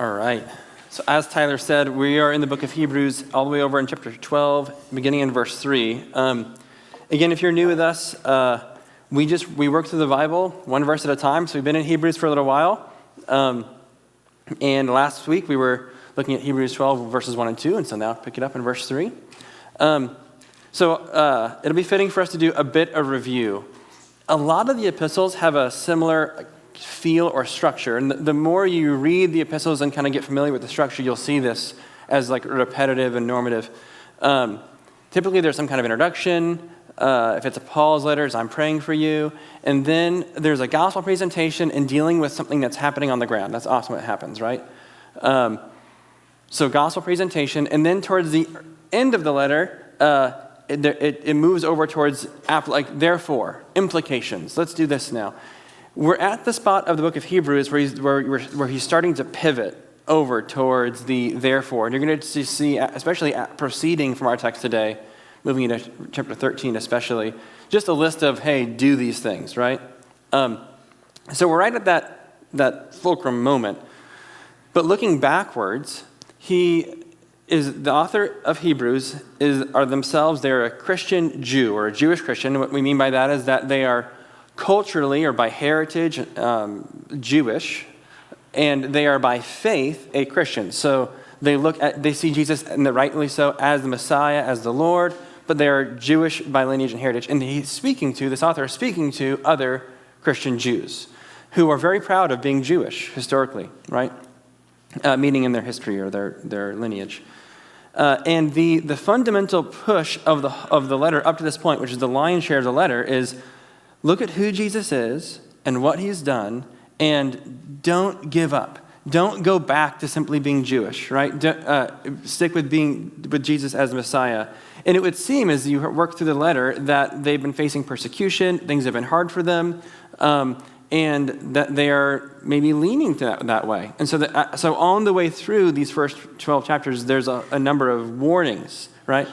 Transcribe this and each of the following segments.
All right. So as Tyler said, we are in the book of Hebrews all the way over in chapter 12, beginning in verse 3. Again, if you're new with us, we work through the Bible one verse at a time. So we've been in Hebrews for a little while. And last week we were looking at Hebrews 12, verses 1 and 2. And so now pick it up in verse 3. So it'll be fitting for us to do a bit of review. A lot of the epistles have a similar feel or structure. And the more you read the epistles and kind of get familiar with the structure, you'll see this as like repetitive and normative. Typically there's some kind of introduction. If it's a Paul's letters, I'm praying for you. And then there's a gospel presentation and dealing with something that's happening on the ground. That's often what happens, right? So gospel presentation. And then towards the end of the letter, it moves over towards therefore, implications. Let's do this now. We're at the spot of the book of Hebrews where he's starting to pivot over towards the therefore. And you're going to see, especially proceeding from our text today, moving into chapter 13 especially, just a list of, hey, do these things, right? So we're right at that fulcrum moment. But looking backwards, the author of Hebrews they're a Christian Jew or a Jewish Christian. What we mean by that is that they are culturally or by heritage Jewish, and they are by faith a Christian. So they see Jesus, and rightly so, as the Messiah, as the Lord, but they are Jewish by lineage and heritage. And this author is speaking to other Christian Jews who are very proud of being Jewish historically, right? Meaning in their history or their lineage. And the fundamental push of the letter up to this point, which is the lion's share of the letter, is look at who Jesus is and what he's done, and don't give up. Don't go back to simply being Jewish, right? Stick with Jesus as the Messiah. And it would seem, as you work through the letter, that they've been facing persecution, things have been hard for them, and that they are maybe leaning to that way. And so on the way through these first 12 chapters, there's a number of warnings, right?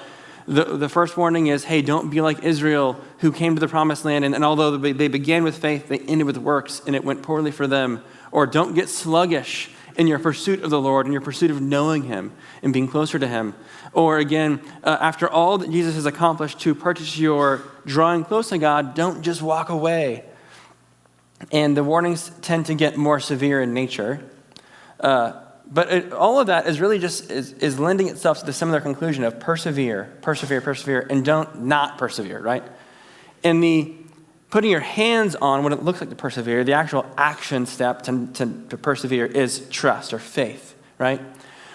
The first warning is, hey, don't be like Israel who came to the promised land, and although they began with faith, they ended with works, and it went poorly for them. Or don't get sluggish in your pursuit of the Lord and your pursuit of knowing him and being closer to him. Or again, after all that Jesus has accomplished to purchase your drawing close to God, don't just walk away. And the warnings tend to get more severe in nature. But all of that is really just is lending itself to the similar conclusion of persevere, and don't not persevere, right? And the putting your hands on what it looks like to persevere, the actual action step to persevere is trust or faith, right?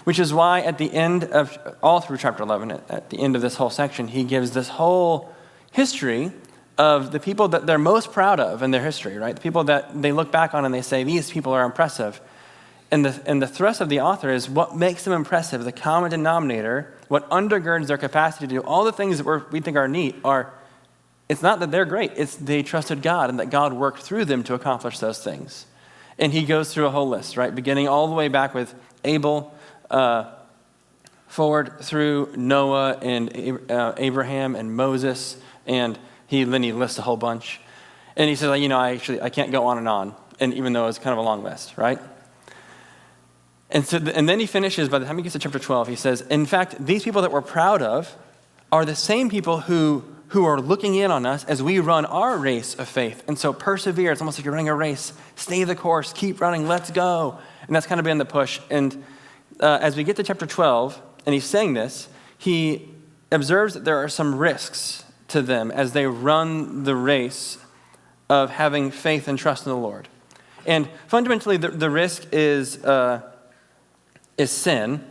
Which is why at the end of, all through chapter 11, at the end of this whole section, he gives this whole history of the people that they're most proud of in their history, right? The people that they look back on and they say, these people are impressive. And the thrust of the author is what makes them impressive, the common denominator, what undergirds their capacity to do all the things that we think are neat it's not that they're great, it's they trusted God and that God worked through them to accomplish those things. And he goes through a whole list, right? Beginning all the way back with Abel, forward through Noah and Abraham and Moses, and then he lists a whole bunch. And he says, I can't go on, and even though it's kind of a long list, right? And then he finishes, by the time he gets to chapter 12, he says, in fact, these people that we're proud of are the same people who are looking in on us as we run our race of faith. And so persevere. It's almost like you're running a race. Stay the course. Keep running. Let's go. And that's kind of been the push. And as we get to chapter 12, and he's saying this, he observes that there are some risks to them as they run the race of having faith and trust in the Lord. And fundamentally, the risk is sin.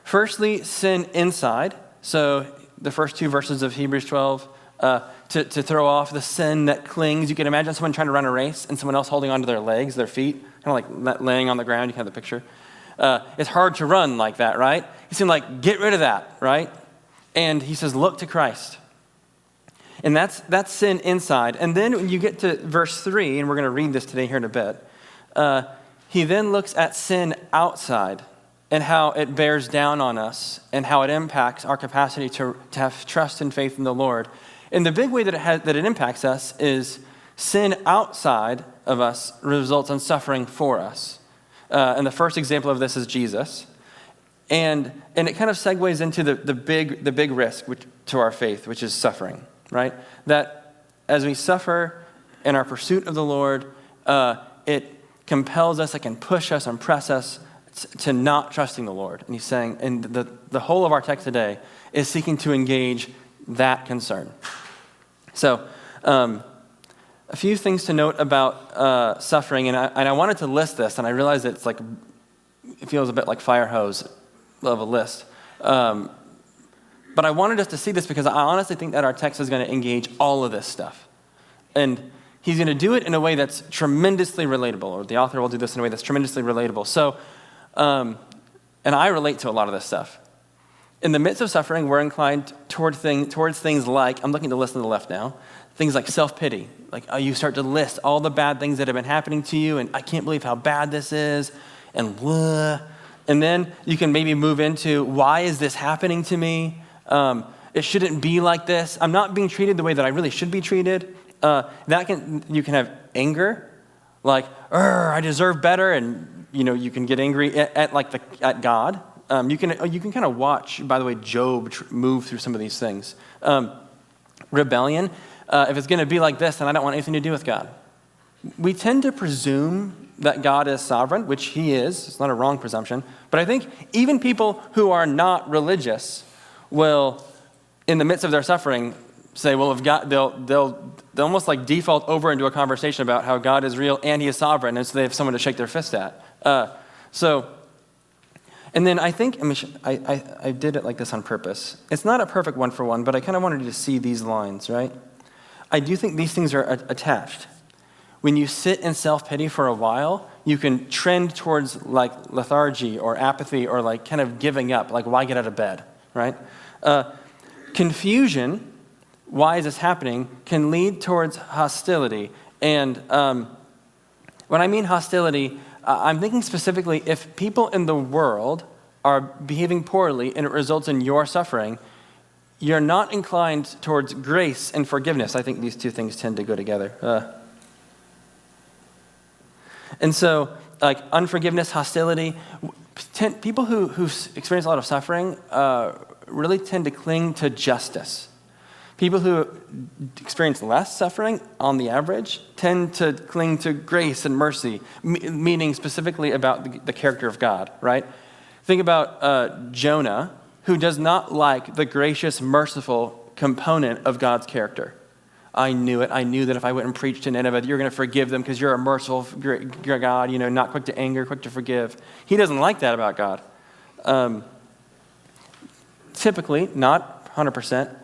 Firstly, sin inside. So the first two verses of Hebrews 12, to throw off the sin that clings. You can imagine someone trying to run a race and someone else holding onto their legs, their feet, kind of like laying on the ground. You can have the picture. It's hard to run like that, right? He seemed like, get rid of that, right? And he says, look to Christ. And that's sin inside. And then when you get to verse 3, and we're going to read this today here in a bit, he then looks at sin outside and how it bears down on us and how it impacts our capacity to have trust and faith in the Lord. And the big way that it impacts us is sin outside of us results in suffering for us. And the first example of this is Jesus. And it kind of segues into the big risk to our faith, which is suffering, right? That as we suffer in our pursuit of the Lord, it compels us, it can push us and press us to not trusting the Lord. And he's saying, and the whole of our text today is seeking to engage that concern. So, a few things to note about suffering, and I wanted to list this, and I realized it feels a bit like fire hose of a list. But I wanted us to see this because I honestly think that our text is going to engage all of this stuff. And he's going to do it in a way that's tremendously relatable, or the author will do this in a way that's tremendously relatable. So, and I relate to a lot of this stuff. In the midst of suffering, we're inclined towards things like, I'm looking at the list on the left now, things like self-pity. Like you start to list all the bad things that have been happening to you, and I can't believe how bad this is, and blah. And then you can maybe move into, why is this happening to me? It shouldn't be like this. I'm not being treated the way that I really should be treated. You can have anger, like, I deserve better, and you can get angry at God. You can kind of watch, by the way, Job move through some of these things. Rebellion, if it's going to be like this, then I don't want anything to do with God. We tend to presume that God is sovereign, which he is. It's not a wrong presumption. But I think even people who are not religious will, in the midst of their suffering, say, well, if God, they'll almost like default over into a conversation about how God is real and he is sovereign, and so they have someone to shake their fist at. And then I think, I did it like this on purpose. It's not a perfect one-for-one, but I kind of wanted you to see these lines, right? I do think these things are attached. When you sit in self-pity for a while, you can trend towards like lethargy or apathy or like kind of giving up, like why get out of bed, right? Confusion, why is this happening, can lead towards hostility. And when I mean hostility, I'm thinking specifically if people in the world are behaving poorly and it results in your suffering, you're not inclined towards grace and forgiveness. I think these two things tend to go together. And so, like unforgiveness, hostility, people who experience a lot of suffering really tend to cling to justice. People who experience less suffering, on the average, tend to cling to grace and mercy, meaning specifically about the character of God, right? Think about Jonah, who does not like the gracious, merciful component of God's character. I knew it. I knew that if I went and preached to Nineveh, you're going to forgive them because you're a merciful God, not quick to anger, quick to forgive. He doesn't like that about God. Typically, not 100%,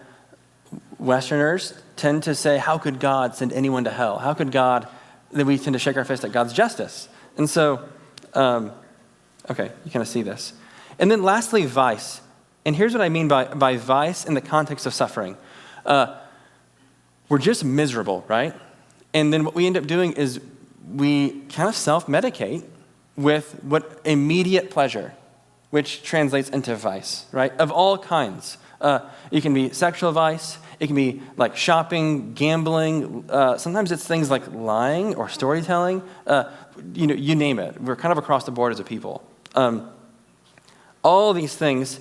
Westerners tend to say, how could God send anyone to hell? How could God, that we tend to shake our fist at God's justice. And so, okay, you kind of see this. And then lastly, vice. And here's what I mean by vice in the context of suffering. We're just miserable, right? And then what we end up doing is we kind of self-medicate with what immediate pleasure, which translates into vice, right? Of all kinds. It can be sexual vice. It can be like shopping, gambling. Sometimes it's things like lying or storytelling. You name it. We're kind of across the board as a people. All these things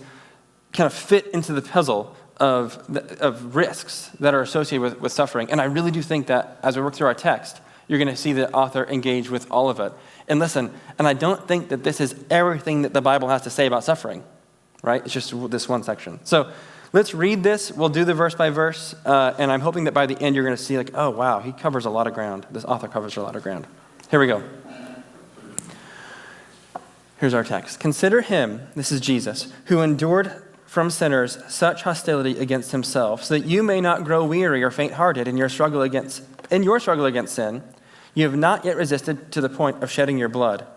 kind of fit into the puzzle of risks that are associated with suffering. And I really do think that as we work through our text, you're going to see the author engage with all of it. And listen, and I don't think that this is everything that the Bible has to say about suffering, right? It's just this one section. So let's read this. We'll do the verse by verse. And I'm hoping that by the end, you're going to see like, oh, wow, he covers a lot of ground. This author covers a lot of ground. Here we go. Here's our text. Consider him, this is Jesus, who endured from sinners such hostility against himself, so that you may not grow weary or faint-hearted in your struggle against sin. You have not yet resisted to the point of shedding your blood.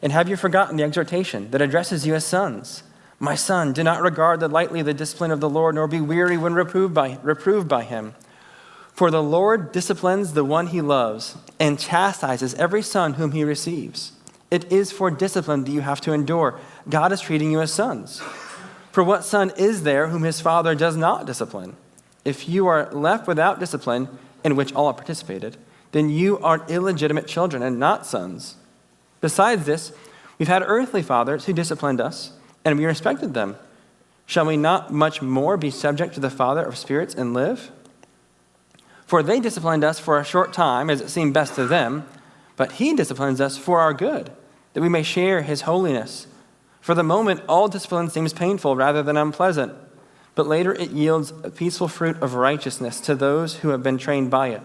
And have you forgotten the exhortation that addresses you as sons? My son, do not regard lightly the discipline of the Lord, nor be weary when reproved by him. For the Lord disciplines the one he loves, and chastises every son whom he receives. It is for discipline that you have to endure. God is treating you as sons. For what son is there whom his father does not discipline? If you are left without discipline, in which all have participated, then you are illegitimate children and not sons. Besides this, we've had earthly fathers who disciplined us, and we respected them. Shall we not much more be subject to the Father of spirits and live? For they disciplined us for a short time, as it seemed best to them, but he disciplines us for our good, that we may share his holiness. For the moment, all discipline seems painful rather than unpleasant, but later it yields a peaceful fruit of righteousness to those who have been trained by it.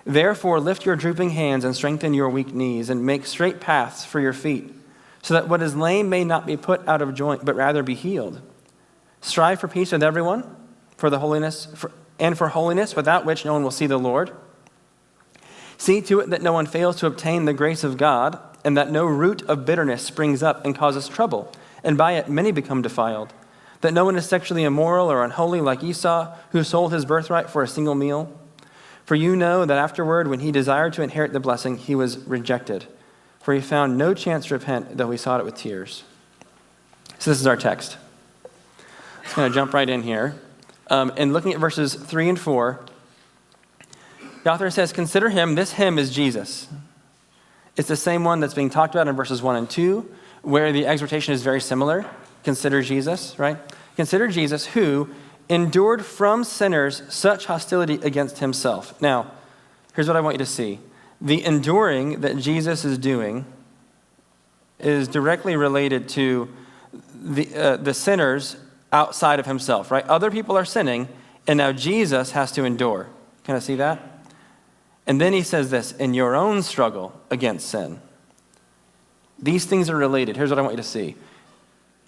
Therefore, lift your drooping hands and strengthen your weak knees, and make straight paths for your feet, so that what is lame may not be put out of joint, but rather be healed. Strive for peace with everyone, for holiness, without which no one will see the Lord. See to it that no one fails to obtain the grace of God, and that no root of bitterness springs up and causes trouble, and by it many become defiled. That no one is sexually immoral or unholy like Esau, who sold his birthright for a single meal. For you know that afterward, when he desired to inherit the blessing, he was rejected. For he found no chance to repent, though he sought it with tears. So this is our text. I'm just going to jump right in here. And looking at verses 3 and 4, the author says, consider him, this him is Jesus. It's the same one that's being talked about in verses 1 and 2, where the exhortation is very similar. Consider Jesus, right? Consider Jesus who endured from sinners such hostility against himself. Now, here's what I want you to see. The enduring that Jesus is doing is directly related to the sinners outside of himself, right? Other people are sinning, and now Jesus has to endure. Can I see that? And then he says this, in your own struggle against sin. These things are related. Here's what I want you to see.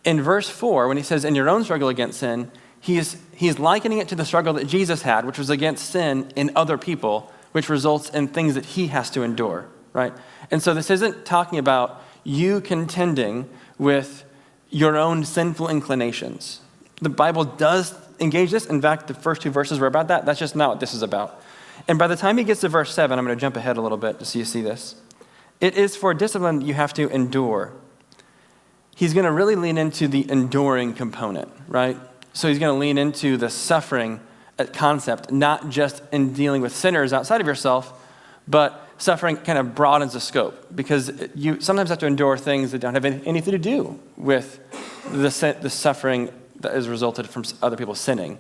In verse 4, when he says, in your own struggle against sin, he's likening it to the struggle that Jesus had, which was against sin in other people, which results in things that he has to endure, right? And so this isn't talking about you contending with your own sinful inclinations. The Bible does engage this. In fact, the first two verses were about that. That's just not what this is about. And by the time he gets to verse 7, I'm going to jump ahead a little bit just so you see this. It is for discipline you have to endure. He's going to really lean into the enduring component, right? So he's going to lean into the suffering concept, not just in dealing with sinners outside of yourself, but suffering kind of broadens the scope, because you sometimes have to endure things that don't have anything to do with the suffering that has resulted from other people sinning.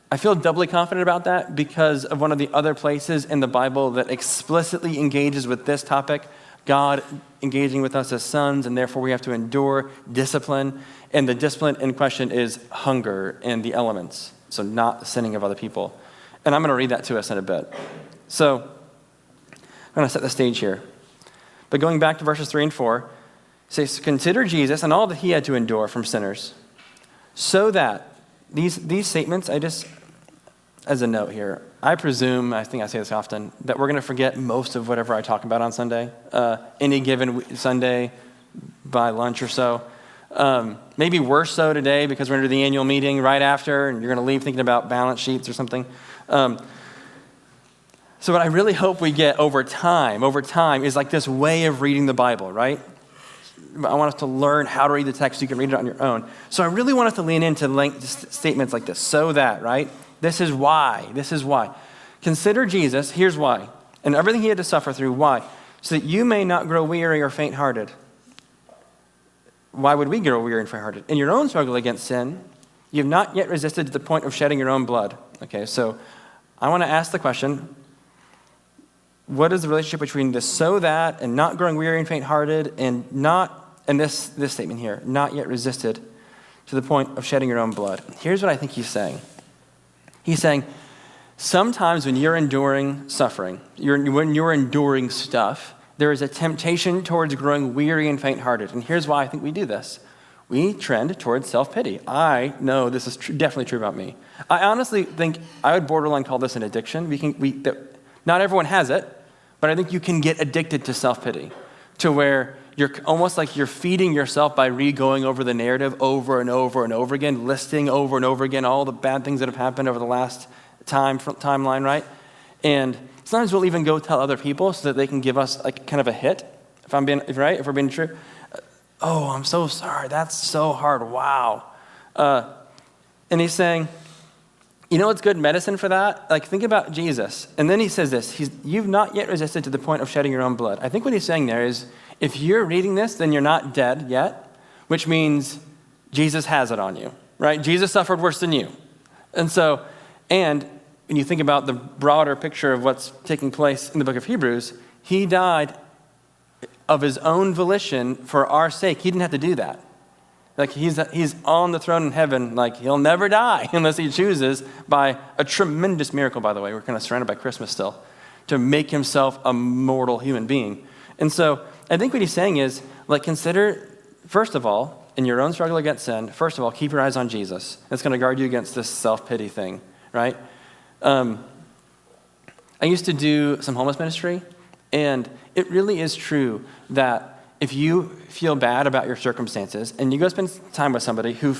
I feel doubly confident about that because of one of the other places in the Bible that explicitly engages with this topic, God engaging with us as sons, and therefore we have to endure discipline. And the discipline in question is hunger and the elements, so not the sinning of other people. And I'm going to read that to us in a bit. So I'm going to set the stage here. But going back to verses 3 and 4, it says, consider Jesus and all that he had to endure from sinners, so that these statements, as a note here, I presume, I think I say this often, that we're going to forget most of whatever I talk about on Sunday, any given Sunday by lunch or so. Maybe worse so today because we're into the annual meeting right after, and you're going to leave thinking about balance sheets or something. So what I really hope we get over time is like this way of reading the Bible, right? I want us to learn how to read the text so you can read it on your own. So I really want us to lean into statements like this, so that, right? This is why. Consider Jesus, here's why. And everything he had to suffer through, why? So that you may not grow weary or faint-hearted. Why would we grow weary and faint-hearted? In your own struggle against sin, you have not yet resisted to the point of shedding your own blood. Okay, so I want to ask the question, what is the relationship between this so that and not growing weary and faint-hearted and this statement here, not yet resisted to the point of shedding your own blood? Here's what I think he's saying. He's saying, sometimes when you're enduring suffering, when you're enduring stuff, there is a temptation towards growing weary and faint-hearted. And here's why I think we do this. We trend towards self-pity. I know this is definitely true about me. I honestly think I would borderline call this an addiction. Not everyone has it, but I think you can get addicted to self-pity, to where you're almost like you're feeding yourself by going over the narrative over and over and over again, listing over and over again all the bad things that have happened over the last timeline, right? And sometimes we'll even go tell other people so that they can give us like kind of a hit, if we're being true. Oh, I'm so sorry. That's so hard. Wow. And he's saying, You know what's good medicine for that? Like, think about Jesus. And then he says this, you've not yet resisted to the point of shedding your own blood. I think what he's saying there is, if you're reading this, then you're not dead yet, which means Jesus has it on you, right? Jesus suffered worse than you. And when you think about the broader picture of what's taking place in the book of Hebrews, he died of his own volition for our sake. He didn't have to do that. Like, he's on the throne in heaven, like, he'll never die unless he chooses, by a tremendous miracle, by the way. We're kind of surrounded by Christmas still, to make himself a mortal human being. And so I think what he's saying is, like, consider, first of all, in your own struggle against sin, first of all, keep your eyes on Jesus. It's going to guard you against this self-pity thing, right? I used to do some homeless ministry, and it really is true that if you feel bad about your circumstances and you go spend time with somebody who,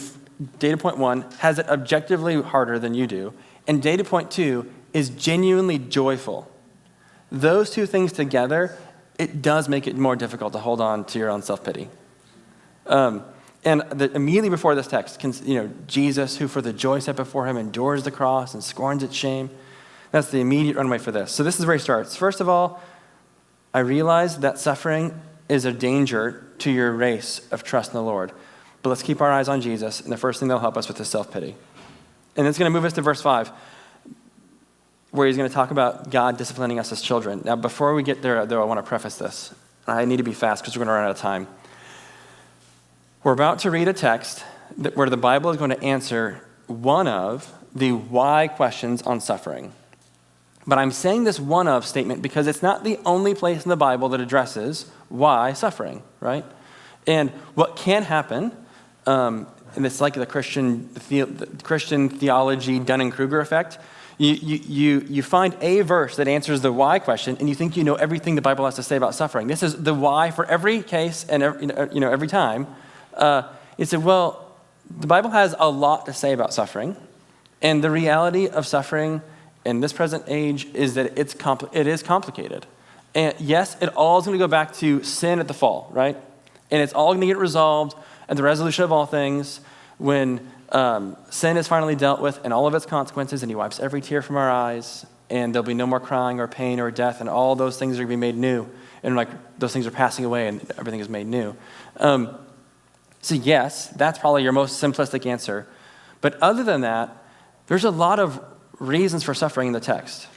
data point 1, has it objectively harder than you do, and data point 2 is genuinely joyful, those two things together, it does make it more difficult to hold on to your own self-pity. Immediately before this text, Jesus, who for the joy set before him endures the cross and scorns its shame, that's the immediate runway for this. So this is where he starts. First of all, I realize that suffering is a danger to your race of trust in the Lord. But let's keep our eyes on Jesus, and the first thing that'll help us with is self-pity. And it's going to move us to verse 5, where he's going to talk about God disciplining us as children. Now, before we get there, though, I want to preface this. I need to be fast because we're going to run out of time. We're about to read a text where the Bible is going to answer one of the why questions on suffering. But I'm saying this one of statement because it's not the only place in the Bible that addresses why suffering, right? And what can happen, and it's like the Christian theology Dunning-Kruger effect, you find a verse that answers the why question, and you think you know everything the Bible has to say about suffering. This is the why for every case and every time. You say, well, the Bible has a lot to say about suffering, and the reality of suffering in this present age is that it is complicated. And yes, it all is going to go back to sin at the fall, right? And it's all going to get resolved at the resolution of all things when sin is finally dealt with and all of its consequences, and he wipes every tear from our eyes, and there'll be no more crying or pain or death, and all those things are going to be made new. And like those things are passing away and everything is made new. So yes, that's probably your most simplistic answer. But other than that, there's a lot of reasons for suffering in the text.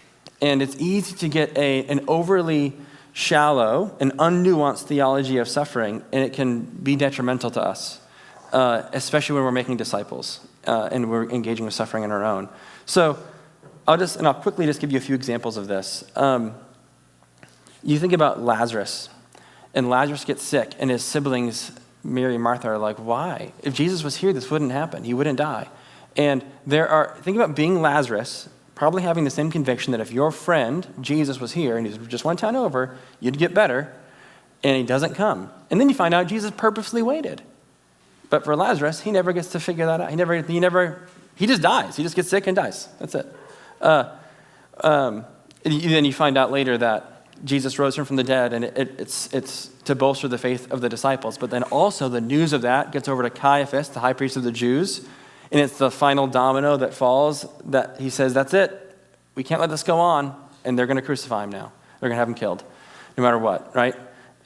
And it's easy to get an overly shallow and unnuanced theology of suffering, and it can be detrimental to us, especially when we're making disciples and we're engaging with suffering on our own. So I'll quickly just give you a few examples of this. You think about Lazarus, and Lazarus gets sick, and his siblings, Mary and Martha, are like, why? If Jesus was here, this wouldn't happen. He wouldn't die. And think about being Lazarus, probably having the same conviction that if your friend, Jesus, was here and he's just one town over, you'd get better, and he doesn't come. And then you find out Jesus purposely waited. But for Lazarus, he never gets to figure that out. He just dies. He just gets sick and dies. That's it. Then you find out later that Jesus rose from the dead, and it's to bolster the faith of the disciples. But then also the news of that gets over to Caiaphas, the high priest of the Jews, and it's the final domino that falls that he says, that's it. We can't let this go on, and they're going to crucify him now. They're going to have him killed, no matter what, right?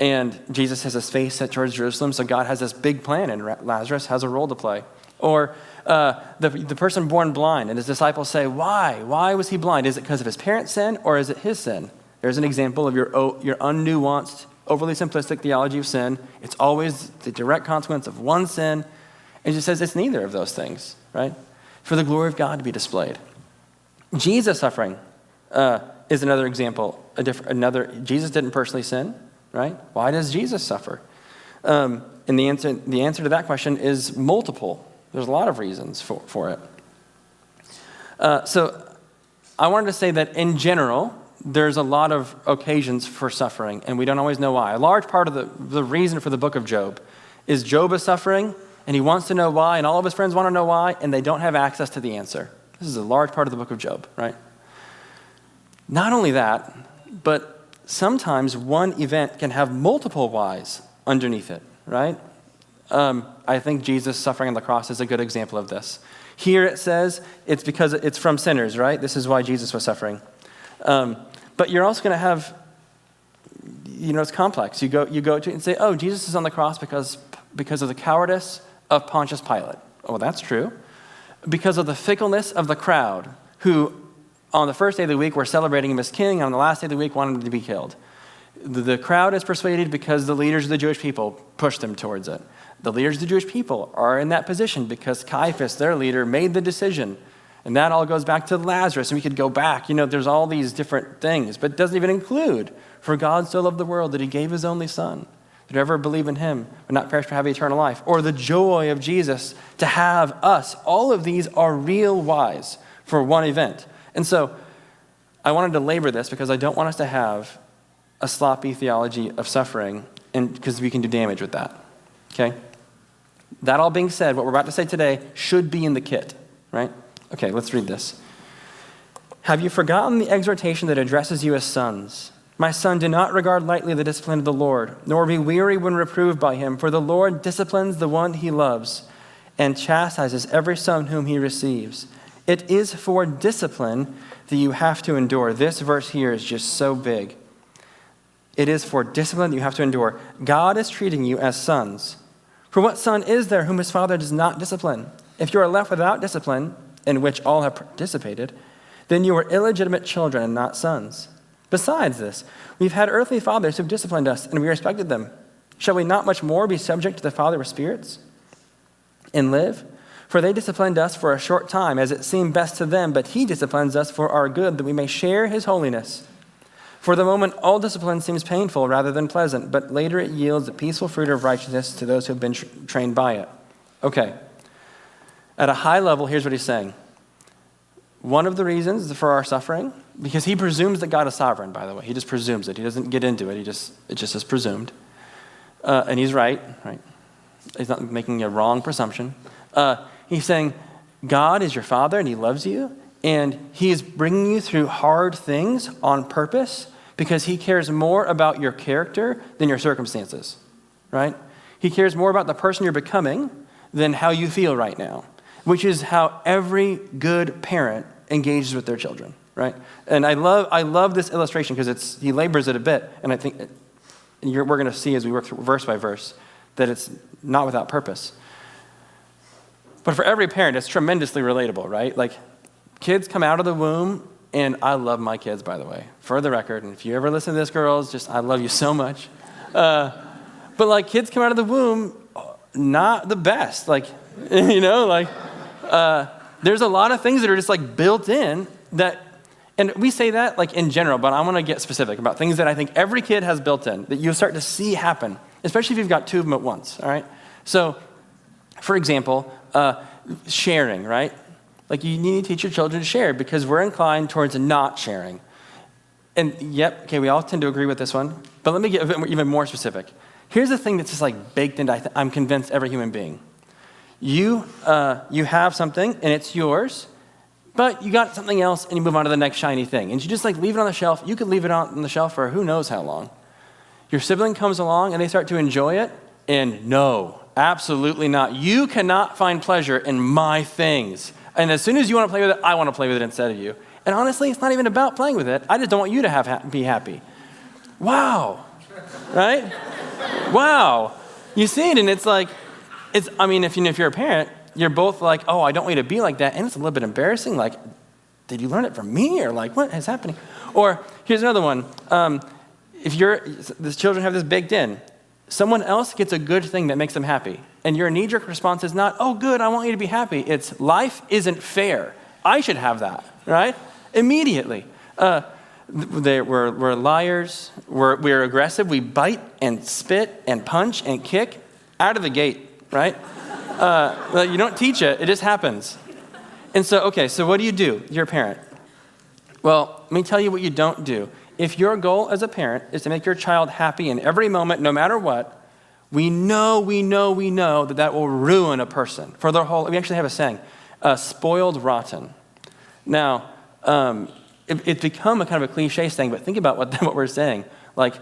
And Jesus has his face set towards Jerusalem, so God has this big plan, and Lazarus has a role to play. Or the person born blind, and his disciples say, why? Why was he blind? Is it because of his parents' sin, or is it his sin? There's an example of your unnuanced, overly simplistic theology of sin. It's always the direct consequence of one sin. And Jesus says it's neither of those things, right? For the glory of God to be displayed. Jesus' suffering is another example. Jesus didn't personally sin, right? Why does Jesus suffer? And the answer to that question is multiple. There's a lot of reasons for it. So I wanted to say that in general, there's a lot of occasions for suffering, and we don't always know why. A large part of the reason for the book of Job is Job is suffering, and he wants to know why, and all of his friends want to know why, and they don't have access to the answer. This is a large part of the book of Job, right? Not only that, but sometimes one event can have multiple whys underneath it, right? I think Jesus suffering on the cross is a good example of this. Here it says it's because it's from sinners, right? This is why Jesus was suffering. But you're also going to have, it's complex. You go to it and say, oh, Jesus is on the cross because of the cowardice of Pontius Pilate. Oh, that's true. Because of the fickleness of the crowd, who on the first day of the week were celebrating him as king, and on the last day of the week wanted him to be killed. The crowd is persuaded because the leaders of the Jewish people pushed them towards it. The leaders of the Jewish people are in that position because Caiaphas, their leader, made the decision. And that all goes back to Lazarus, and we could go back. There's all these different things, but it doesn't even include, for God so loved the world that he gave his only son, that whoever believe in him would not perish but have eternal life, or the joy of Jesus to have us. All of these are real whys for one event. And so I wanted to labor this because I don't want us to have a sloppy theology of suffering, and because we can do damage with that. Okay? That all being said, what we're about to say today should be in the kit, right? Okay, let's read this. Have you forgotten the exhortation that addresses you as sons? My son, do not regard lightly the discipline of the Lord, nor be weary when reproved by him, for the Lord disciplines the one he loves and chastises every son whom he receives. It is for discipline that you have to endure. This verse here is just so big. It is for discipline that you have to endure. God is treating you as sons. For what son is there whom his father does not discipline? If you are left without discipline, in which all have participated, then you are illegitimate children and not sons. Besides this, we've had earthly fathers who've disciplined us, and we respected them. Shall we not much more be subject to the Father of spirits and live? For they disciplined us for a short time, as it seemed best to them, but he disciplines us for our good, that we may share his holiness. For the moment, all discipline seems painful rather than pleasant, but later it yields the peaceful fruit of righteousness to those who have been trained by it. Okay. At a high level, here's what he's saying. One of the reasons for our suffering, because he presumes that God is sovereign, by the way. He just presumes it. He doesn't get into it. It just is presumed. And he's right? He's not making a wrong presumption. He's saying, God is your father and he loves you, and he is bringing you through hard things on purpose because he cares more about your character than your circumstances, right? He cares more about the person you're becoming than how you feel right now, which is how every good parent engages with their children, right? And I love this illustration because he labors it a bit, and I think we're going to see as we work through verse by verse that it's not without purpose. But for every parent, it's tremendously relatable, right? Like, kids come out of the womb, and I love my kids, by the way, for the record. And if you ever listen to this, girls, I love you so much. But like, kids come out of the womb, not the best. Like, there's a lot of things that are just like built in that, and we say that like in general, but I want to get specific about things that I think every kid has built in that you'll start to see happen, especially if you've got two of them at once, all right? So, for example, sharing, right? Like, you need to teach your children to share because we're inclined towards not sharing. And we all tend to agree with this one, but let me get even more specific. Here's the thing that's just like baked into, I'm convinced, every human being. You have something and it's yours, but you got something else and you move on to the next shiny thing. And you just like leave it on the shelf. You could leave it on the shelf for who knows how long. Your sibling comes along and they start to enjoy it, and no, absolutely not. You cannot find pleasure in my things. And as soon as you want to play with it, I want to play with it instead of you. And honestly, it's not even about playing with it. I just don't want you to be happy. Wow. Right? Wow. You see it, and it's like, if you're a parent, you're both like, oh, I don't want you to be like that. And it's a little bit embarrassing. Like, did you learn it from me? Or like, what is happening? Or here's another one. The children have this baked in. Someone else gets a good thing that makes them happy. And your knee-jerk response is not, oh, good, I want you to be happy. It's, life isn't fair. I should have that, right? Immediately. We're liars. We're aggressive. We bite and spit and punch and kick out of the gate, right? You don't teach it. It just happens. And so what do? You're a parent. Well, let me tell you what you don't do. If your goal as a parent is to make your child happy in every moment, no matter what, we know that will ruin a person for their whole. We actually have a saying, spoiled rotten. Now, it's become a kind of a cliche saying, but think about what we're saying. Like,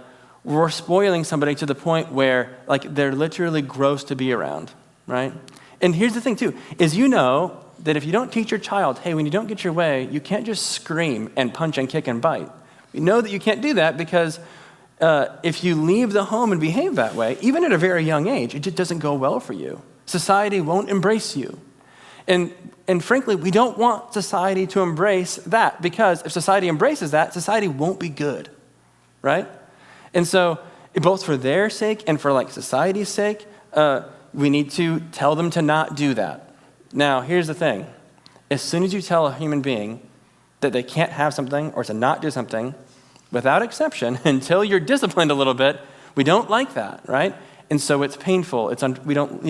we're spoiling somebody to the point where like they're literally gross to be around, right? And here's the thing too, is that if you don't teach your child, hey, when you don't get your way, you can't just scream and punch and kick and bite. You know that you can't do that because if you leave the home and behave that way, even at a very young age, it just doesn't go well for you. Society won't embrace you. And frankly, we don't want society to embrace that because if society embraces that, society won't be good, right? And so both for their sake and for like society's sake, we need to tell them to not do that. Now, here's the thing. As soon as you tell a human being that they can't have something or to not do something, without exception, until you're disciplined a little bit, we don't like that, right? And so it's painful. We don't,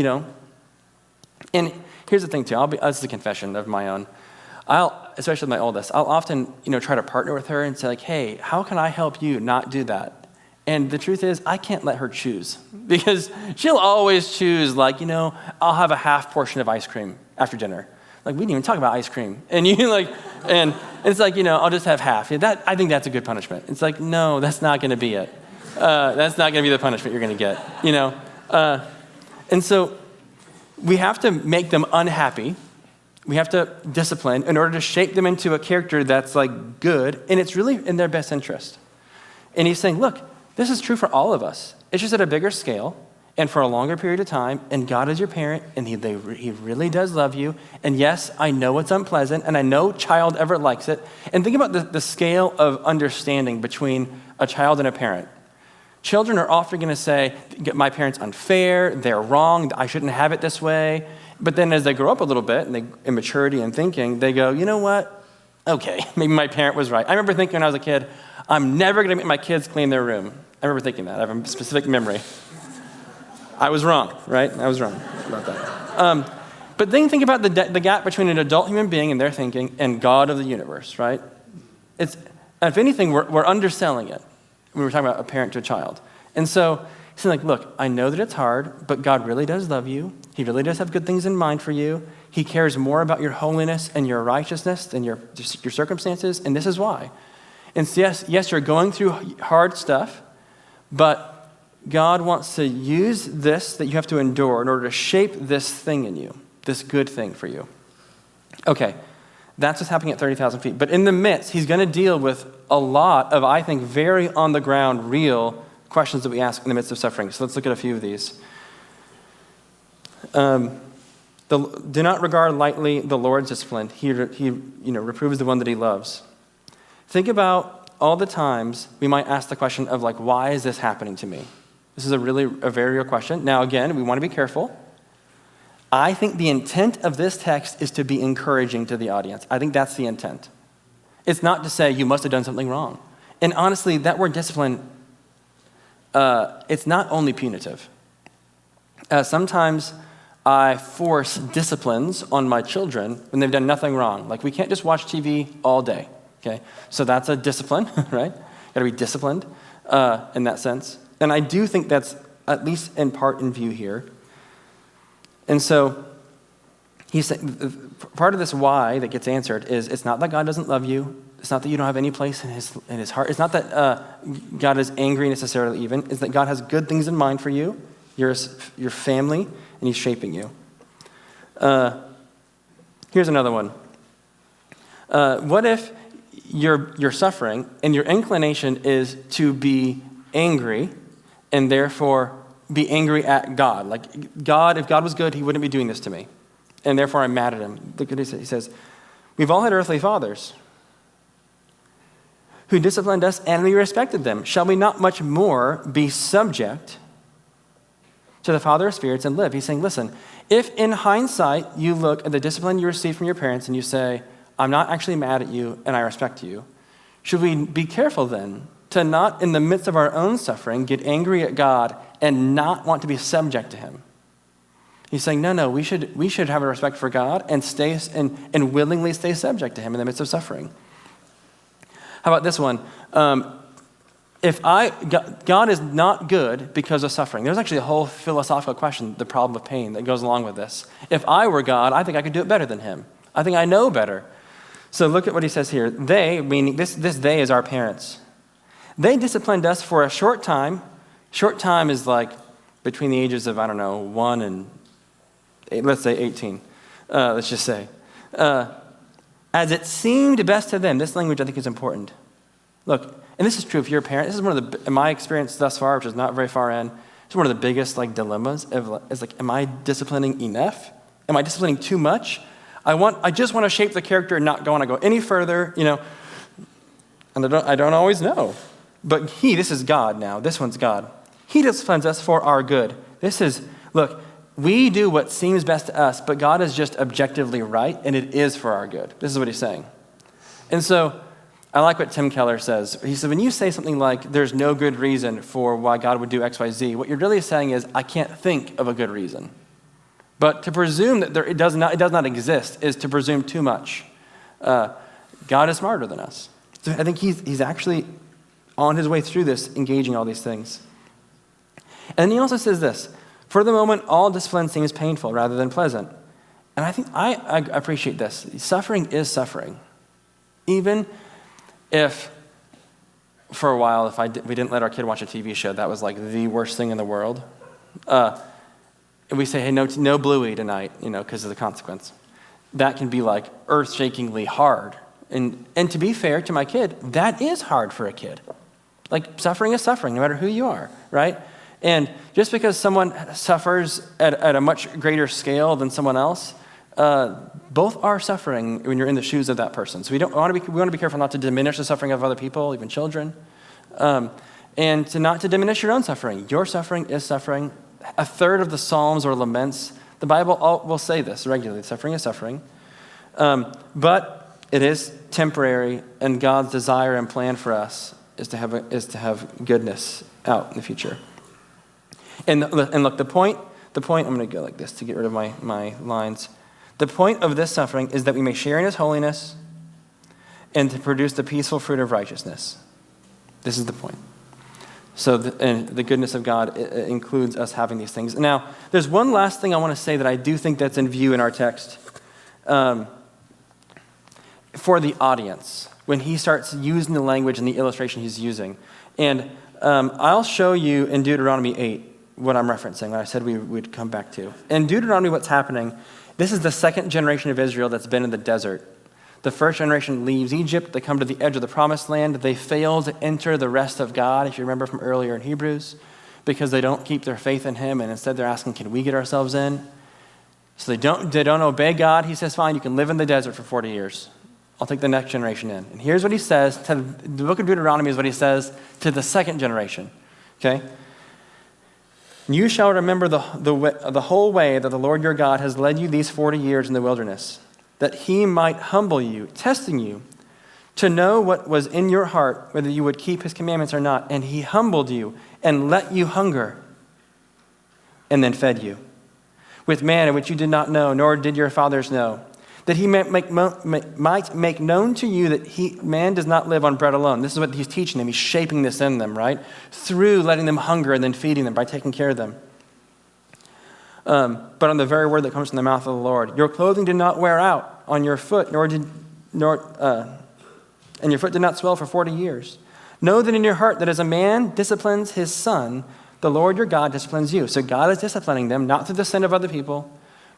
And here's the thing too. This is a confession of my own. Especially with my oldest, I'll often, try to partner with her and say like, hey, how can I help you not do that? And the truth is, I can't let her choose because she'll always choose like, I'll have a half portion of ice cream after dinner. Like, we didn't even talk about ice cream. And and it's like, I'll just have half. I think that's a good punishment. It's like, no, that's not going to be it. That's not going to be the punishment you're going to get, And so we have to make them unhappy. We have to discipline in order to shape them into a character that's like good. And it's really in their best interest. And he's saying, look, this is true for all of us. It's just at a bigger scale and for a longer period of time. And God is your parent, and He really does love you. And yes, I know it's unpleasant, and I know child ever likes it. And think about the scale of understanding between a child and a parent. Children are often going to say, my parent's unfair, they're wrong, I shouldn't have it this way. But then as they grow up a little bit, and in maturity and thinking, they go, you know what? Okay, maybe my parent was right. I remember thinking when I was a kid, I'm never going to make my kids clean their room. I remember thinking that. I have a specific memory. I was wrong, right? I was wrong about that. But then think about the gap between an adult human being and their thinking and God of the universe, right? If anything, we're underselling it when we're talking about a parent to a child. And so he's like, look, I know that it's hard, but God really does love you. He really does have good things in mind for you. He cares more about your holiness and your righteousness than your circumstances, and this is why. And so yes, you're going through hard stuff, but God wants to use this that you have to endure in order to shape this thing in you, this good thing for you. Okay, that's what's happening at 30,000 feet. But in the midst, he's going to deal with a lot of, I think, very on-the-ground, real questions that we ask in the midst of suffering. So let's look at a few of these. Do not regard lightly the Lord's discipline. He reproves the one that he loves. Think about all the times we might ask the question of like, why is this happening to me? This is a very real question. Now, again, we want to be careful. I think the intent of this text is to be encouraging to the audience. I think that's the intent. It's not to say you must have done something wrong. And honestly, that word discipline, it's not only punitive. Sometimes I force disciplines on my children when they've done nothing wrong. Like, we can't just watch TV all day, okay? So that's a discipline, right? Got to be disciplined in that sense. And I do think that's at least in part in view here. And so he's saying, part of this why that gets answered is it's not that God doesn't love you. It's not that you don't have any place in his heart. It's not that God is angry necessarily even. It's that God has good things in mind for you, your family, and he's shaping you. Here's another one. What if you're suffering and your inclination is to be angry and therefore be angry at God? Like, God, if God was good, he wouldn't be doing this to me. And therefore I'm mad at him. Look at what he says. We've all had earthly fathers who disciplined us and we respected them. Shall we not much more be subject to the Father of spirits and live? He's saying, listen, if in hindsight you look at the discipline you received from your parents and you say, I'm not actually mad at you and I respect you, should we be careful then to not, in the midst of our own suffering, get angry at God and not want to be subject to him? He's saying, no, we should have a respect for God and stay and willingly stay subject to him in the midst of suffering. How about this one? God is not good because of suffering. There's actually a whole philosophical question, the problem of pain, that goes along with this. If I were God, I think I could do it better than him. I think I know better. So look at what he says here. They, meaning this they is our parents. They disciplined us for a short time. Short time is like between the ages of, 1 and, let's say 18. Let's just say. As it seemed best to them. This language I think is important. Look, and this is true if you're a parent. This is one of the, in my experience thus far, which is not very far in, it's one of the biggest dilemmas. Is am I disciplining enough? Am I disciplining too much? I just want to shape the character and not go any further, And I don't always know. But this is God now. This one's God. He disciplines us for our good. Look, we do what seems best to us, but God is just objectively right, and it is for our good. This is what he's saying. And so I like what Tim Keller says. He said, when you say something like, there's no good reason for why God would do X, Y, Z, what you're really saying is, I can't think of a good reason. But to presume that it does not exist is to presume too much. God is smarter than us. So I think he's actually on his way through this, engaging all these things. And then he also says this, for the moment, all discipline seems painful rather than pleasant. And I think I appreciate this. Suffering is suffering. Even if, for a while, we didn't let our kid watch a TV show, that was the worst thing in the world. We say, hey, no Bluey tonight, because of the consequence. That can be earth-shakingly hard. And to be fair to my kid, that is hard for a kid. Suffering is suffering, no matter who you are, right? And just because someone suffers at a much greater scale than someone else, both are suffering when you're in the shoes of that person. So we want to be careful not to diminish the suffering of other people, even children, and not to diminish your own suffering. Your suffering is suffering. A third of the Psalms or laments, the Bible will say this regularly. Suffering is suffering, but it is temporary, and God's desire and plan for us is to have goodness out in the future. And look, the point. I'm going to go like this to get rid of my lines. The point of this suffering is that we may share in his holiness and to produce the peaceful fruit of righteousness. This is the point. So the goodness of God includes us having these things. Now, there's one last thing I want to say that I do think that's in view in our text for the audience when he starts using the language and the illustration he's using. And I'll show you in Deuteronomy 8 what I'm referencing, what I said we would come back to. In Deuteronomy, what's happening, this is the second generation of Israel that's been in the desert. The first generation leaves Egypt. They come to the edge of the promised land. They fail to enter the rest of God, if you remember from earlier in Hebrews, because they don't keep their faith in him, and instead they're asking, can we get ourselves in? So they don't obey God. He says, fine, you can live in the desert for 40 years. I'll take the next generation in. And here's what he says. The book of Deuteronomy is what he says to the second generation. Okay? You shall remember the whole way that the Lord your God has led you these 40 years in the wilderness, that he might humble you, testing you, to know what was in your heart, whether you would keep his commandments or not. And he humbled you and let you hunger, and then fed you with manna which you did not know, nor did your fathers know, that he might make known to you that man does not live on bread alone. This is what he's teaching them. He's shaping this in them, right? Through letting them hunger and then feeding them by taking care of them. But on the very word that comes from the mouth of the Lord. Your clothing did not wear out on your foot, and your foot did not swell for 40 years. Know that in your heart that as a man disciplines his son, the Lord your God disciplines you. So God is disciplining them, not through the sin of other people,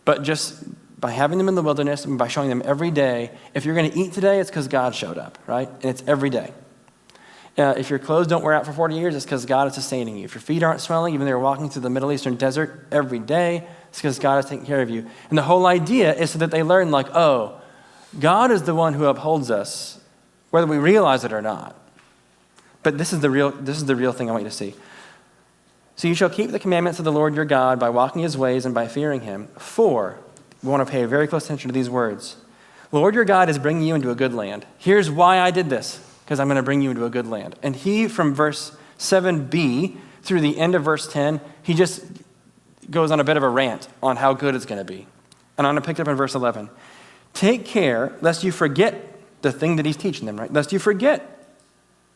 but just by having them in the wilderness and by showing them every day, if you're going to eat today, it's because God showed up, right? And it's every day. If your clothes don't wear out for 40 years, it's because God is sustaining you. If your feet aren't swelling, even though you're walking through the Middle Eastern desert every day, it's because God is taking care of you. And the whole idea is so that they learn God is the one who upholds us, whether we realize it or not. But this is the real thing I want you to see. So you shall keep the commandments of the Lord your God by walking his ways and by fearing him. For, we want to pay very close attention to these words. The Lord your God is bringing you into a good land. Here's why I did this, because I'm going to bring you into a good land. And he, from verse 7b through the end of verse 10, he just goes on a bit of a rant on how good it's going to be. And I'm going to pick it up in verse 11. Take care lest you forget the thing that he's teaching them, right? Lest you forget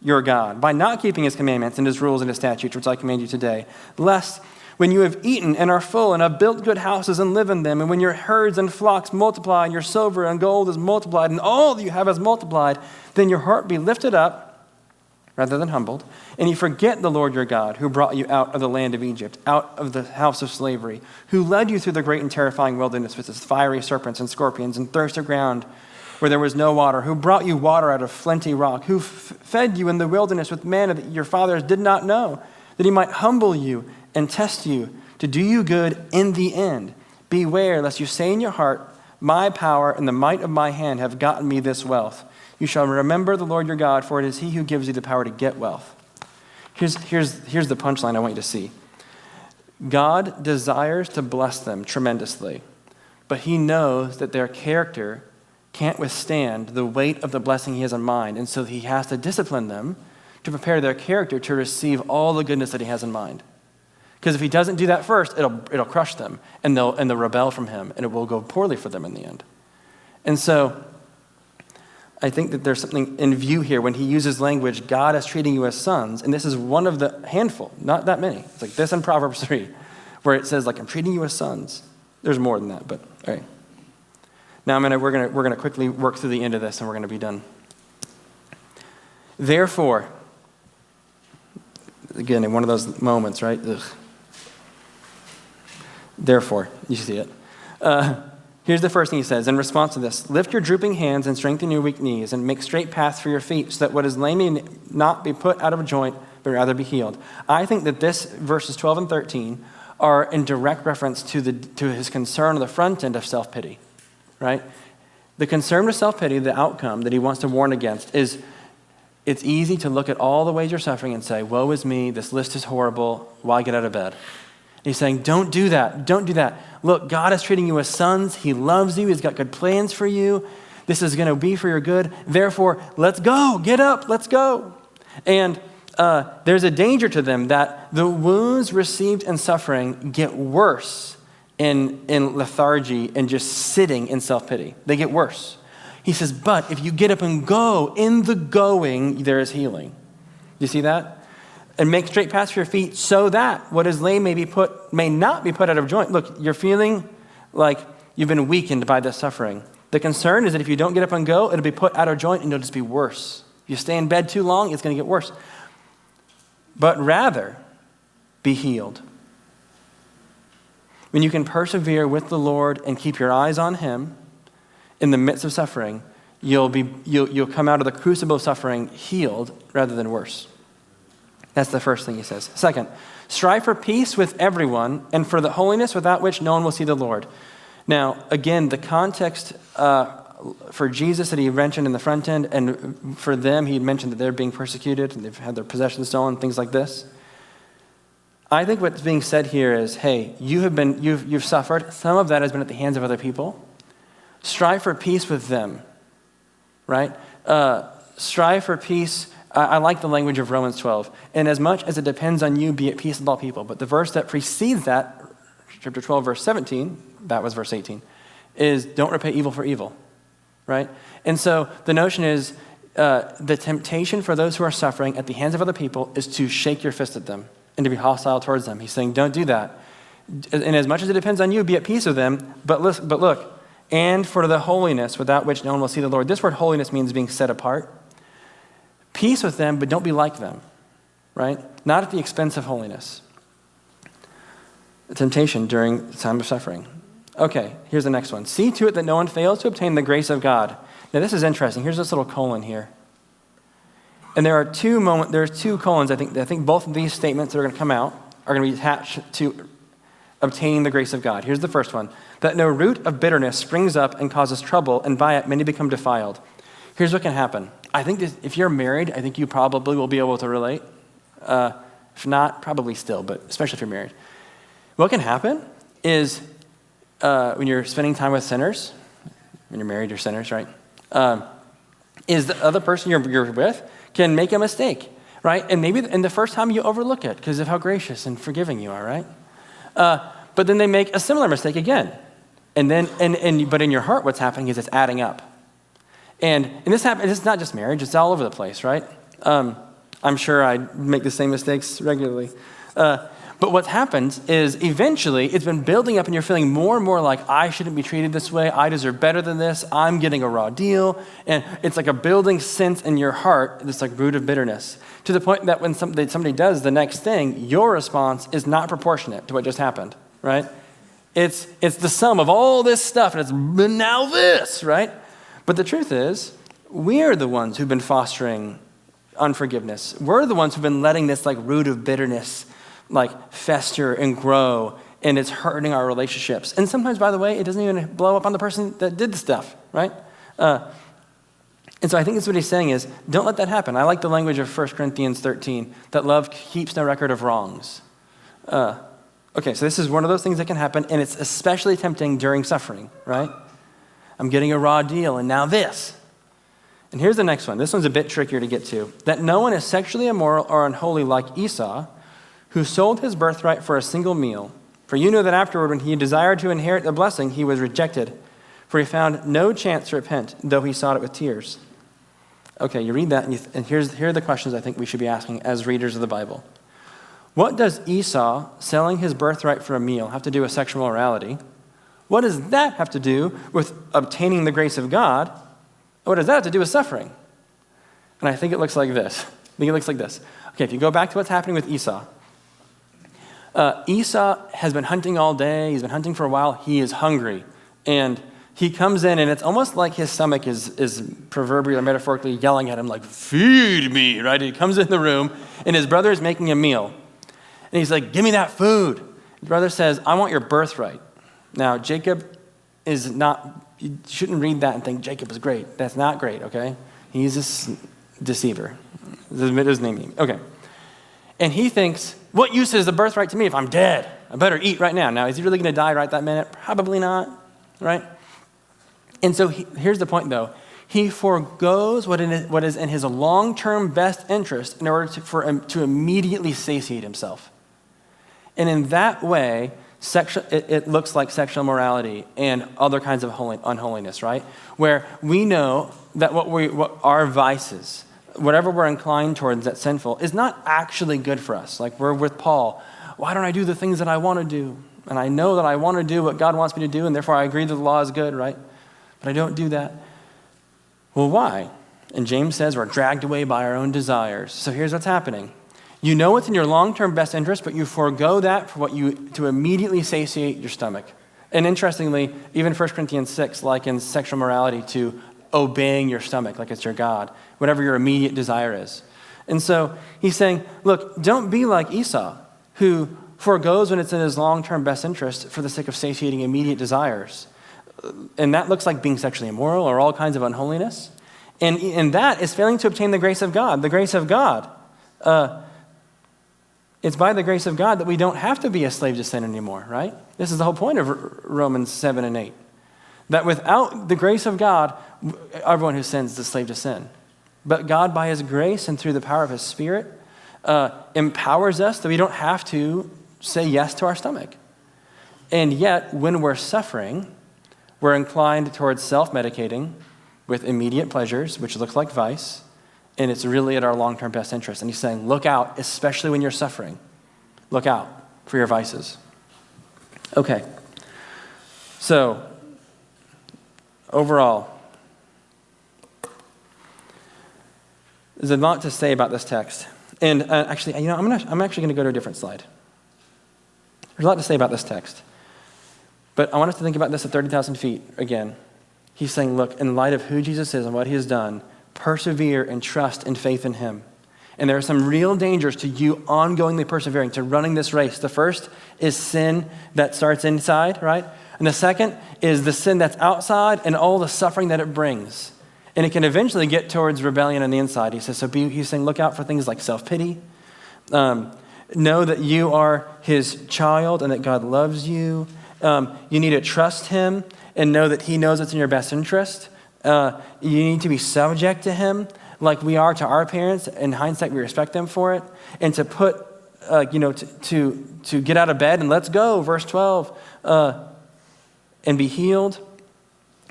your God by not keeping his commandments and his rules and his statutes, which I command you today. Lest when you have eaten and are full and have built good houses and live in them, and when your herds and flocks multiply and your silver and gold is multiplied and all that you have is multiplied, then your heart be lifted up rather than humbled, and you forget the Lord your God, who brought you out of the land of Egypt, out of the house of slavery, who led you through the great and terrifying wilderness with its fiery serpents and scorpions and thirst of ground where there was no water, who brought you water out of flinty rock, who fed you in the wilderness with manna that your fathers did not know, that he might humble you and test you to do you good in the end. Beware lest you say in your heart, my power and the might of my hand have gotten me this wealth. You shall remember the Lord your God, for it is he who gives you the power to get wealth. Here's the punchline I want you to see. God desires to bless them tremendously, but he knows that their character can't withstand the weight of the blessing he has in mind, and so he has to discipline them to prepare their character to receive all the goodness that he has in mind. Because if he doesn't do that first, it'll crush them, and they'll rebel from him, and it will go poorly for them in the end. And so I think that there's something in view here when he uses language, God is treating you as sons, and this is one of the handful, not that many. It's like this in Proverbs 3, where it says, like, I'm treating you as sons. There's more than that, but all right. Now we're gonna quickly work through the end of this, and we're gonna be done. Therefore, again, in one of those moments, right? Ugh. Therefore, you see it. Here's the first thing he says in response to this. Lift your drooping hands and strengthen your weak knees and make straight paths for your feet so that what is lame may not be put out of joint, but rather be healed. I think that this verses 12 and 13 are in direct reference to his concern on the front end of self-pity, right? The concern with self-pity, the outcome that he wants to warn against is it's easy to look at all the ways you're suffering and say, woe is me, this list is horrible, why get out of bed? He's saying, don't do that. Don't do that. Look, God is treating you as sons. He loves you. He's got good plans for you. This is going to be for your good. Therefore, let's go. Get up. Let's go. And there's a danger to them that the wounds received in suffering get worse in lethargy and just sitting in self-pity. They get worse. He says, but if you get up and go, in the going, there is healing. You see that? And make straight paths for your feet so that what is lame may not be put out of joint. Look, you're feeling like you've been weakened by this suffering. The concern is that if you don't get up and go, it'll be put out of joint and it'll just be worse. If you stay in bed too long, it's going to get worse. But rather, be healed. When you can persevere with the Lord and keep your eyes on him in the midst of suffering, you'll come out of the crucible of suffering healed rather than worse. That's the first thing he says. Second, strive for peace with everyone and for the holiness without which no one will see the Lord. Now, again, the context for Jesus that he mentioned in the front end, and for them, he mentioned that they're being persecuted and they've had their possessions stolen, things like this. I think what's being said here is, hey, you've suffered. Some of that has been at the hands of other people. Strive for peace with them, right? Strive for peace. I like the language of Romans 12. And as much as it depends on you, be at peace with all people. But the verse that precedes that, chapter 12, verse 17, that was verse 18, is don't repay evil for evil, right? And so the notion is the temptation for those who are suffering at the hands of other people is to shake your fist at them and to be hostile towards them. He's saying, don't do that. And as much as it depends on you, be at peace with them. But look, and for the holiness without which no one will see the Lord. This word holiness means being set apart. Peace with them, but don't be like them, right? Not at the expense of holiness. A temptation during the time of suffering. Okay, here's the next one. See to it that no one fails to obtain the grace of God. Now this is interesting. Here's this little colon here. And there's two colons. I think both of these statements that are going to come out are going to be attached to obtaining the grace of God. Here's the first one. That no root of bitterness springs up and causes trouble, and by it many become defiled. Here's what can happen. I think that if you're married, I think you probably will be able to relate. If not, probably still, but especially if you're married. What can happen is when you're spending time with sinners, when you're married, you're sinners, right? Is the other person you're with can make a mistake, right? And maybe in the first time you overlook it because of how gracious and forgiving you are, right? But then they make a similar mistake again. And then, but in your heart, what's happening is it's adding up. And this happens, it's not just marriage, it's all over the place, right? I'm sure I make the same mistakes regularly. But what happens is eventually it's been building up and you're feeling more and more like, I shouldn't be treated this way. I deserve better than this. I'm getting a raw deal. And it's like a building sense in your heart, this like root of bitterness, to the point that when somebody does the next thing, your response is not proportionate to what just happened, right? It's the sum of all this stuff, and it's now this, right? But the truth is, we're the ones who've been fostering unforgiveness. We're the ones who've been letting this like root of bitterness like fester and grow, and it's hurting our relationships. And sometimes, by the way, it doesn't even blow up on the person that did the stuff, right? And so I think that's what he's saying is, don't let that happen. I like the language of 1 Corinthians 13, that love keeps no record of wrongs. Okay, so this is one of those things that can happen, and it's especially tempting during suffering, right? I'm getting a raw deal, and now this. And here's the next one. This one's a bit trickier to get to. That no one is sexually immoral or unholy like Esau, who sold his birthright for a single meal. For you know that afterward, when he desired to inherit the blessing, he was rejected, for he found no chance to repent, though he sought it with tears. Okay, you read that, and here are the questions I think we should be asking as readers of the Bible. What does Esau selling his birthright for a meal have to do with sexual morality? What does that have to do with obtaining the grace of God? What does that have to do with suffering? And I think it looks like this. Okay, if you go back to what's happening with Esau. Esau has been hunting all day. He's been hunting for a while. He is hungry. And he comes in, and it's almost like his stomach is proverbially or metaphorically yelling at him like, feed me, right? He comes in the room, and his brother is making a meal. And he's like, give me that food. His brother says, I want your birthright. Now, Jacob is not, you shouldn't read that and think Jacob is great. That's not great, okay? He's a deceiver. His name. Okay. And he thinks, what use is the birthright to me if I'm dead? I better eat right now. Now, is he really going to die right that minute? Probably not, right? And so here's the point, though. He forgoes what is in his long-term best interest in order for him to immediately satiate himself. And in that way, it looks like sexual immorality and other kinds of unholiness, right? Where we know that what our vices, whatever we're inclined towards that's sinful, is not actually good for us. Like we're with Paul. Why don't I do the things that I want to do? And I know that I want to do what God wants me to do, and therefore I agree that the law is good, right? But I don't do that. Well, why? And James says we're dragged away by our own desires. So here's what's happening. You know what's in your long-term best interest, but you forego that for to immediately satiate your stomach. And interestingly, even 1 Corinthians 6 likens sexual morality to obeying your stomach like it's your God, whatever your immediate desire is. And so he's saying, look, don't be like Esau, who forgoes when it's in his long-term best interest for the sake of satiating immediate desires. And that looks like being sexually immoral or all kinds of unholiness. And that is failing to obtain the grace of God. The grace of God. It's by the grace of God that we don't have to be a slave to sin anymore, right? This is the whole point of Romans 7 and 8. That without the grace of God, everyone who sins is a slave to sin. But God, by his grace and through the power of his Spirit, empowers us that we don't have to say yes to our stomach. And yet, when we're suffering, we're inclined towards self-medicating with immediate pleasures, which looks like vice, and it's really at our long-term best interest. And he's saying, look out, especially when you're suffering. Look out for your vices. Okay. So, overall, there's a lot to say about this text. And actually, I'm actually going to go to a different slide. There's a lot to say about this text. But I want us to think about this at 30,000 feet again. He's saying, look, in light of who Jesus is and what he has done, persevere and trust and faith in him. And there are some real dangers to you ongoingly persevering, to running this race. The first is sin that starts inside, right? And the second is the sin that's outside and all the suffering that it brings. And it can eventually get towards rebellion on the inside. He says, he's saying, look out for things like self-pity. Know that you are his child and that God loves you. You need to trust him and know that he knows what's in your best interest. You need to be subject to him like we are to our parents. In hindsight, we respect them for it. And to put, to get out of bed and let's go, verse 12, and be healed.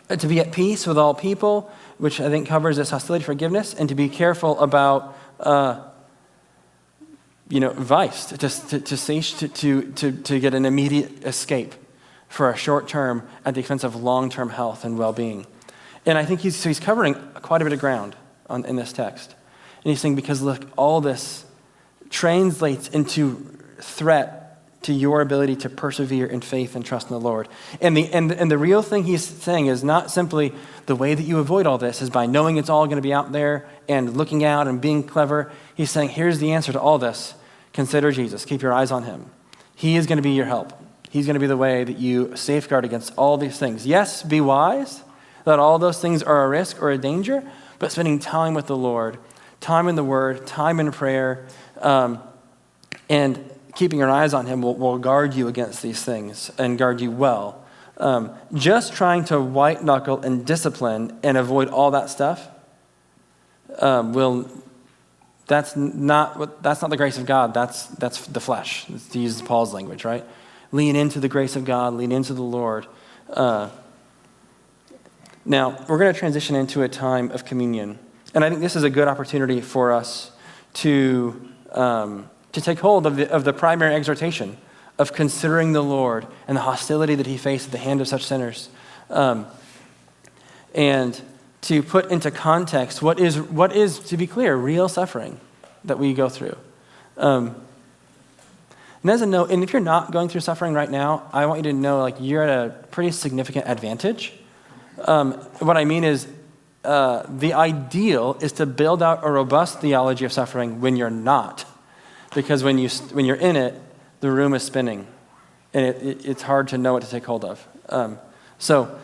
To be at peace with all people, which I think covers this hostility, forgiveness, and to be careful about vice, to get an immediate escape for a short term at the expense of long-term health and well-being. And I think he's covering quite a bit of ground in this text. And he's saying, because look, all this translates into threat to your ability to persevere in faith and trust in the Lord. And the real thing he's saying is not simply the way that you avoid all this is by knowing it's all going to be out there and looking out and being clever. He's saying, here's the answer to all this. Consider Jesus. Keep your eyes on him. He is going to be your help. He's going to be the way that you safeguard against all these things. Yes, be wise that all those things are a risk or a danger, but spending time with the Lord, time in the Word, time in prayer, and keeping your eyes on him will guard you against these things and guard you well. Just trying to white knuckle and discipline and avoid all that stuff that's not the grace of God. That's the flesh, to use Paul's language, right? Lean into the grace of God, lean into the Lord. Now, we're going to transition into a time of communion. And I think this is a good opportunity for us to take hold of the primary exhortation of considering the Lord and the hostility that he faced at the hand of such sinners. And to put into context what is, to be clear, real suffering that we go through. And as a note, and if you're not going through suffering right now, I want you to know you're at a pretty significant advantage. What I mean is the ideal is to build out a robust theology of suffering when you're not. Because when you're in it, the room is spinning, and it's hard to know what to take hold of. So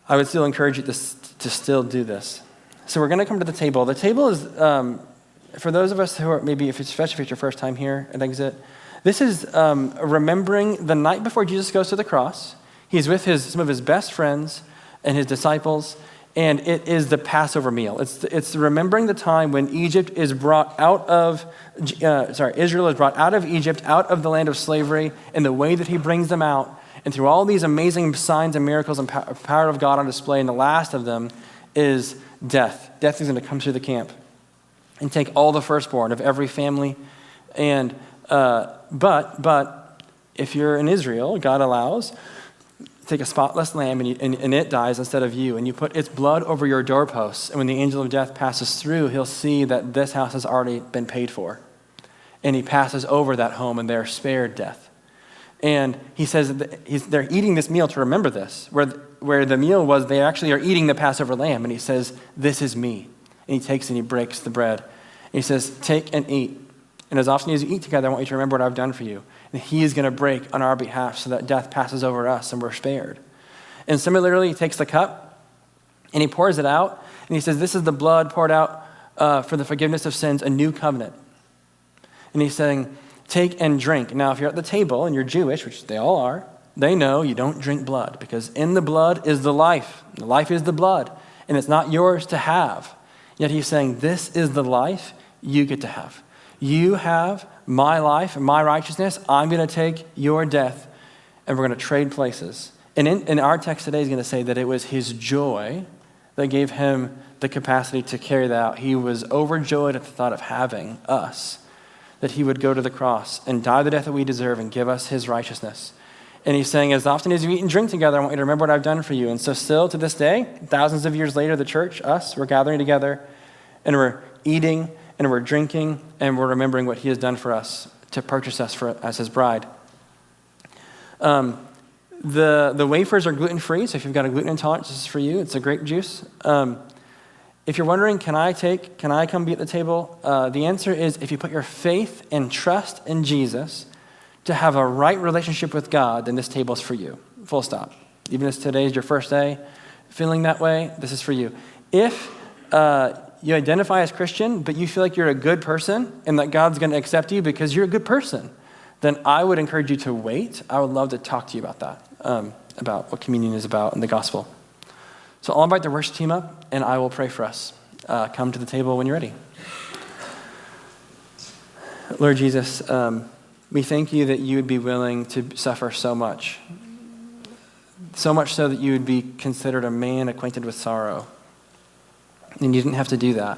I would still encourage you to still do this. So we're going to come to the table. The table is, for those of us who are especially if it's your first time here at Exit, this is remembering the night before Jesus goes to the cross. He's with some of his best friends and his disciples, and it is the Passover meal. It's remembering the time when Israel is brought out of Egypt, out of the land of slavery, and the way that he brings them out, and through all these amazing signs and miracles and power of God on display, and the last of them is death. Death is going to come through the camp and take all the firstborn of every family. And but if you're in Israel, God allows, take a spotless lamb and it dies instead of you, and you put its blood over your doorposts, and when the angel of death passes through, he'll see that this house has already been paid for. And he passes over that home, and they're spared death. And he says they're eating this meal to remember this, where the meal was they actually are eating the Passover lamb, and he says, this is me. And he takes and he breaks the bread. And he says, take and eat. And as often as you eat together, I want you to remember what I've done for you. And he is going to break on our behalf so that death passes over us and we're spared. And similarly, he takes the cup and he pours it out. And he says, this is the blood poured out for the forgiveness of sins, a new covenant. And he's saying, take and drink. Now, if you're at the table and you're Jewish, which they all are, they know you don't drink blood, because in the blood is the life. The life is the blood, and it's not yours to have. Yet he's saying, this is the life you get to have. You have my life and my righteousness. I'm going to take your death, and we're going to trade places. And in our text today is going to say that it was his joy that gave him the capacity to carry that out. He was overjoyed at the thought of having us, that he would go to the cross and die the death that we deserve and give us his righteousness. And he's saying, as often as you eat and drink together, I want you to remember what I've done for you. And so still to this day, thousands of years later, the church, us, we're gathering together and we're eating and we're drinking and we're remembering what he has done for us to purchase us as his bride. The wafers are gluten-free, so if you've got a gluten intolerance, this is for you. It's a grape juice. If you're wondering, can I come be at the table? The answer is, if you put your faith and trust in Jesus to have a right relationship with God, then this table is for you. Full stop. Even if today is your first day feeling that way, this is for you. If you identify as Christian, but you feel like you're a good person and that God's going to accept you because you're a good person, then I would encourage you to wait. I would love to talk to you about that, about what communion is about in the gospel. So I'll invite the worship team up, and I will pray for us. Come to the table when you're ready. Lord Jesus, we thank you that you would be willing to suffer so much so that you would be considered a man acquainted with sorrow. And you didn't have to do that.